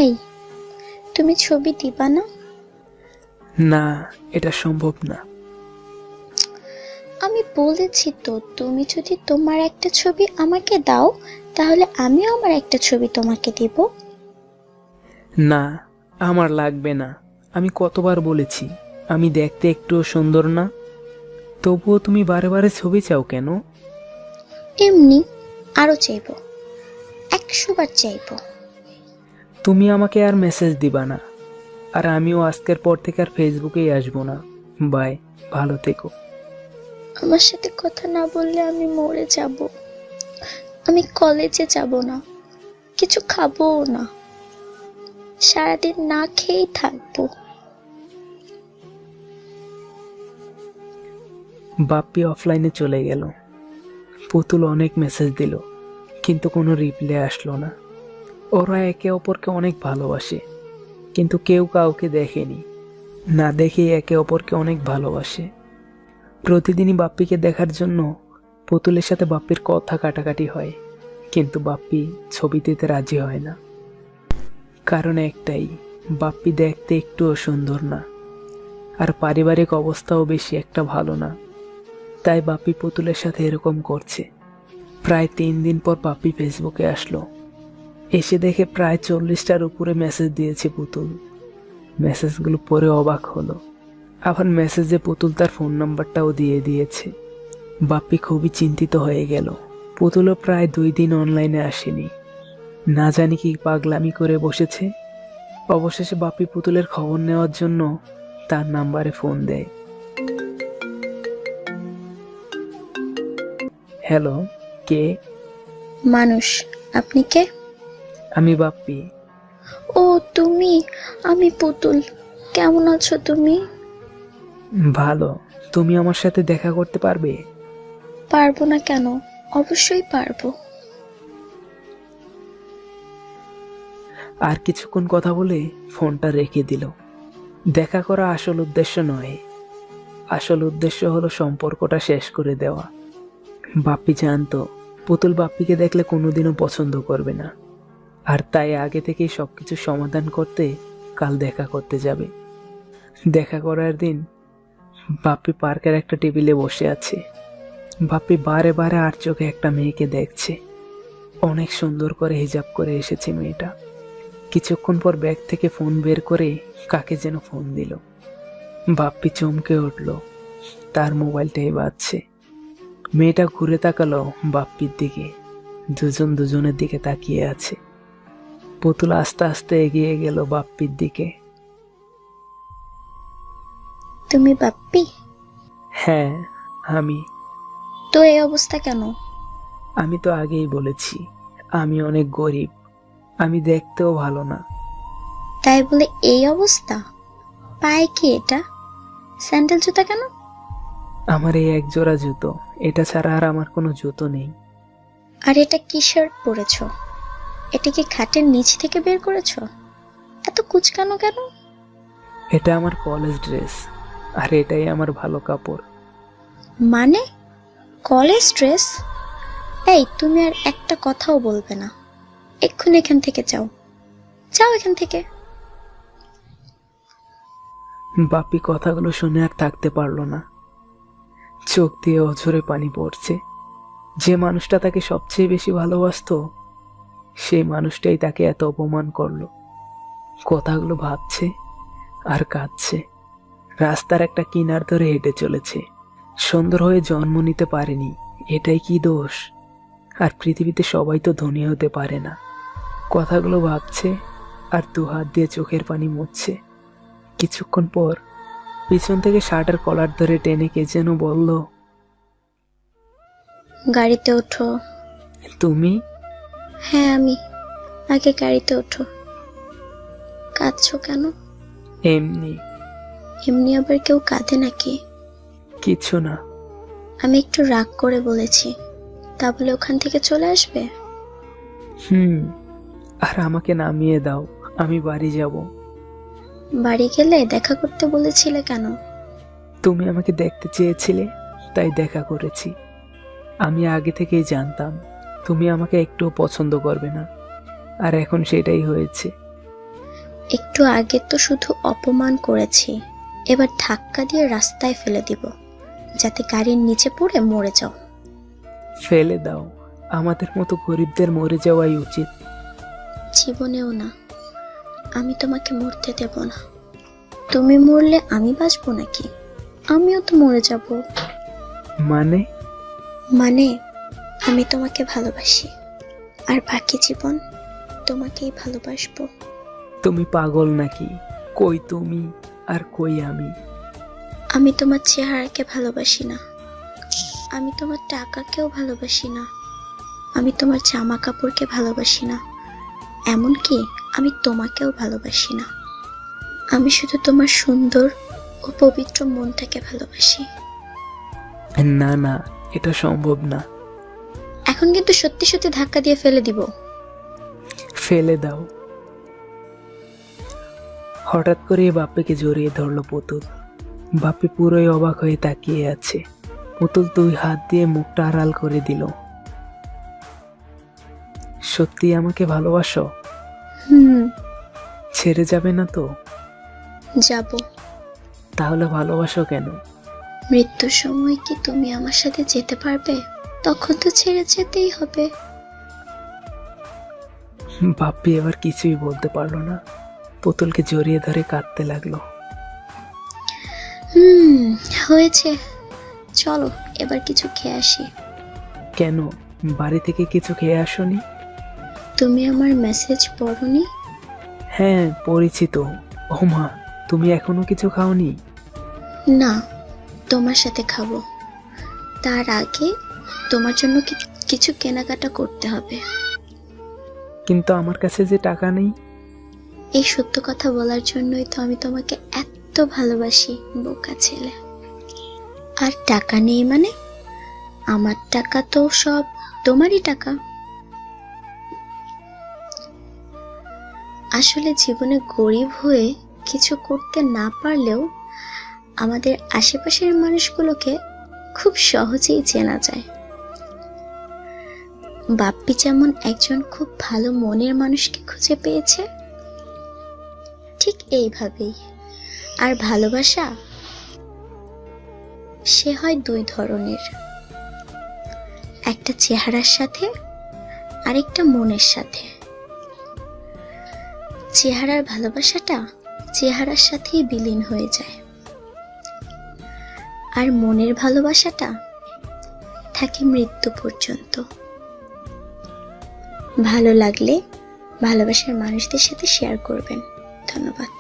এই, তুমি ছবি দিবা না? না, এটা সম্ভব না। আমি বলেছি তো, তুমি যদি তোমার একটা ছবি আমাকে দাও তাহলে আমিও আমার একটা ছবি তোমাকে দিব। না, আমার লাগবে না। আমি কতবার বলেছি আমি দেখতে একটুও সুন্দর না। তবুও তুমি বারে বারে ছবি চাও কেন? এমনি, আরো চাইবো, 100 বার চাইবো। তুমি আমাকে আর মেসেজ দিবা না, আর আমিও আজকের পর থেকে আর ফেসবুকেই আসবো না। বাই, ভালো থেকো। আমার সাথে কথা না বললে আমি মরে যাব। আমি কলেজে যাব না, কিছু খাবো না, সারাদিন না খেয়েই থাকবো। বাপ্পি অফলাইনে চলে গেল। পুতুল অনেক মেসেজ দিল, কিন্তু কোনো রিপ্লাই আসলো না। ওরা একে অপরকে অনেক ভালোবাসে, কিন্তু কেউ কাউকে দেখেনি। না দেখেই একে অপরকে অনেক ভালোবাসে। প্রতিদিনই বাপ্পিকে দেখার জন্য পুতুলের সাথে বাপ্পির কথা কাটাকাটি হয়, কিন্তু বাপ্পি ছবি দিতে রাজি হয় না। কারণ একটাই, বাপ্পি দেখতে একটুও সুন্দর না, আর পারিবারিক অবস্থাও বেশি একটা ভালো না। তাই বাপ্পি পুতুলের সাথে এরকম করছে। প্রায় 3 দিন পর বাপ্পি ফেসবুকে আসলো। এসে দেখে প্রায় 40টার উপরে মেসেজ দিয়েছে পুতুল। মেসেজগুলো পড়ে অবাক হলো। আবার মেসেজে পুতুল তার ফোন নাম্বারটাও দিয়ে দিয়েছে। বাপ্পি খুবই চিন্তিত হয়ে গেল। পুতুলও প্রায় 2 দিন অনলাইনে আসেনি। না জানি কি পাগলামি করে বসেছে। অবশেষে বাপ্পি পুতুলের খবর নেওয়ার জন্য তার নাম্বারে ফোন দেয়। হ্যালো, কে? মানুষ, আপনি কে? আমি বাপ্পি। ও তুমি, আমি পুতুল। কেমন আছো তুমি? ভালো। তুমি আমার সাথে দেখা করতে পারবে? পারবো না কেন, অবশ্যই পারবো। আর কিছুক্ষণ কথা বলে ফোনটা রেখে দিল। দেখা করা আসল উদ্দেশ্য নয়, আসল উদ্দেশ্য হলো সম্পর্কটা শেষ করে দেওয়া। বাপ্পি জানতো পুতুল বাপ্পিকে দেখলে কোনোদিনও পছন্দ করবে না, আর তাই আগে থেকেই সবকিছু সমাধান করতে কাল দেখা করতে যাবে। দেখা করার দিন বাপ্পি পার্কের একটা টেবিলে বসে আছে। বাপ্পি বারে বারে আর চোখে একটা মেয়েকে দেখছে। অনেক সুন্দর করে হিজাব করে এসেছে মেয়েটা। কিছুক্ষণ পর ব্যাগ থেকে ফোন বের করে কাকে যেন ফোন দিল। বাপ্পি চমকে উঠল, তার মোবাইলটাই বাজছে। মেয়েটা ঘুরে তাকালো বাপ্পির দিকে। দুজন দুজনের দিকে তাকিয়ে আছে। পুতুল আস্তে আস্তে এগিয়ে গেল বাপ্পির দিকে। তুমি বাপ্পি? হ্যাঁ, আমি। তো এই অবস্থা কেন? আমি তো আগেই বলেছি আমি অনেক গরিব, আমি দেখতেও ভালো না। তাই বলে এই অবস্থা? পায়ে কি এটা? স্যান্ডেল জুতা কেন? আমার এই এক জোড়া জুতো, এটা ছাড়া আর আমার কোনো জুতো নেই। আর এটা কি শার্ট পরেছো? এটা কি খাটের নিচ থেকে বের করেছো? এত কুচকানো কেন? এটা আমার কলেজ ড্রেস, আর এটাই আমার ভালো কাপড়। মানে কলেজ ড্রেস? এই, তুমি আর একটা কথাও বলবে না। এক্ষুনি এখান থেকে যাও, যাও এখান থেকে। বাপ্পি কথাগুলো শুনে আর থাকতে পারলো না। চোখ দিয়ে অঝরে পানি পড়ছে। যে মানুষটা তাকে সবচেয়ে বেশি ভালোবাসতো, সেই মানুষটাই তাকে এত অপমান করলো। কথাগুলো ভাবছে আর কাঁদছে। রাস্তার একটা কিনার ধরে হেঁটে চলেছে। সুন্দর হয়ে জন্ম নিতে পারেনি, এটাই কি দোষ? আর পৃথিবীতে সবাই তো ধনী হতে পারে না। কথাগুলো ভাবছে আর 2 হাত দিয়ে চোখের পানি মুছছে। কিছুক্ষণ পর পিছন থেকে শার্টের কলার ধরে টেনে কে যেন বলল, গাড়িতে ওঠো। তুমি? হ্যাঁ আমি। আগে গাড়িতে ওঠো। কাঁদছো কেন? এমনি। এমনি আবার কেউ কাঁদে নাকি? কিছু না। আমি একটু রাগ করে বলেছি, তা বলে ওখান থেকে চলে আসবে? আর আমাকে নামিয়ে দাও, আমি বাড়ি যাব। বাড়ি গেলে দেখা করতে বলেছিলে কেন? তুমি আমাকে দেখতে চেয়েছিলে, তাই দেখা করেছি। আমি আগে থেকেই জানতাম তুমি আমাকে একটুও পছন্দ করবে না, আর এখন সেটাই হয়েছে। একটু আগে তো শুধু অপমান করেছি, এবার ধাক্কা দিয়ে রাস্তায় ফেলে দিব, যাতে গাড়ির নিচে পড়ে মরে যাও। ফেলে দাও, আমাদের মতো গরিবদের মরে যাওয়াই উচিত। জীবনেও না, আমি তোমাকে মরতে দেব না। তুমি মরলে আমি বাঁচবো নাকি? আমিও তো মরে যাব। মানে? মানে আমি তোমাকে ভালোবাসি, আর বাকি জীবন তোমাকেই ভালোবাসবো। তুমি পাগল নাকি? কই তুমি আর কই আমি? আমি তোমার চেহারাকে ভালোবাসি না, আমি তোমার টাকাকেও ভালোবাসি না, আমি তোমার জামা কাপড়কে ভালোবাসি না, এমনকি আমি তোমাকেও ভালোবাসি না। আমি শুধু তোমার সুন্দর ও পবিত্র মনটাকে ভালোবাসি। না না, এটা সম্ভব না। এখন কিন্তু সত্যি সত্যি ধাক্কা দিয়ে ফেলে দিব। ফেলে দাও। হঠাৎ করে বাপ্পিকে জড়িয়ে ধরলো পুতুল। বাপ্পি পুরোই অবাক হয়ে তাকিয়ে আছে। পুতুল 2 হাত দিয়ে মুখটা আড়াল করে দিল। সত্যি আমাকে ভালোবাসো? ছেড়ে যাবে না তো? যাব। তাহলে ভালোবাসো কেন? মৃত্যুর সময় কি তুমি আমার সাথে যেতে পারবে? তখন তো ছেড়ে যেতেই হবে। বাপ্পি এবার কিছুই বলতে পারলো না। পুতুলকে জড়িয়ে ধরে কাঁদতে লাগলো। হয়েছে, চলো এবার কিছু খেয়ে আসি। কেন, বাড়ি থেকে কিছু খেয়ে আসোনি? তুমি আমার মেসেজ পড়োনি? হ্যাঁ পড়েছি তো। ও মা, তুমি এখনো কিছু খাওনি? না, তোমার সাথে খাবো। তার আগে তোমার জন্য কিছু কেনাকাটা করতে হবে। কিন্তু আমার কাছে যে টাকা নেই। এই সত্য কথা বলার জন্যই তো আমি তোমাকে এত ভালোবাসি, বোকা ছেলে। আর টাকা নেই মানে? আমার টাকা তো সব তোমারই টাকা। আসলে জীবনে গরিব হয়ে কিছু করতে না পারলেও আমাদের আশেপাশের মানুষগুলোকে খুব সহজেই চেনা যায়। বাপ্পি যেমন একজন খুব ভালো মনের মানুষকে খুঁজে পেয়েছে, ঠিক এইভাবেই। আর ভালোবাসা সে হয় 2 ধরনের, একটা চেহারার সাথে আরেকটা মনের সাথে। চেহারার ভালোবাসাটা চেহারার সাথেই বিলীন হয়ে যায়, আর মনের ভালোবাসাটা থাকে মৃত্যু পর্যন্ত। ভালো লাগলে ভালোবাসার মানুষদের সাথে শেয়ার করবেন। ধন্যবাদ।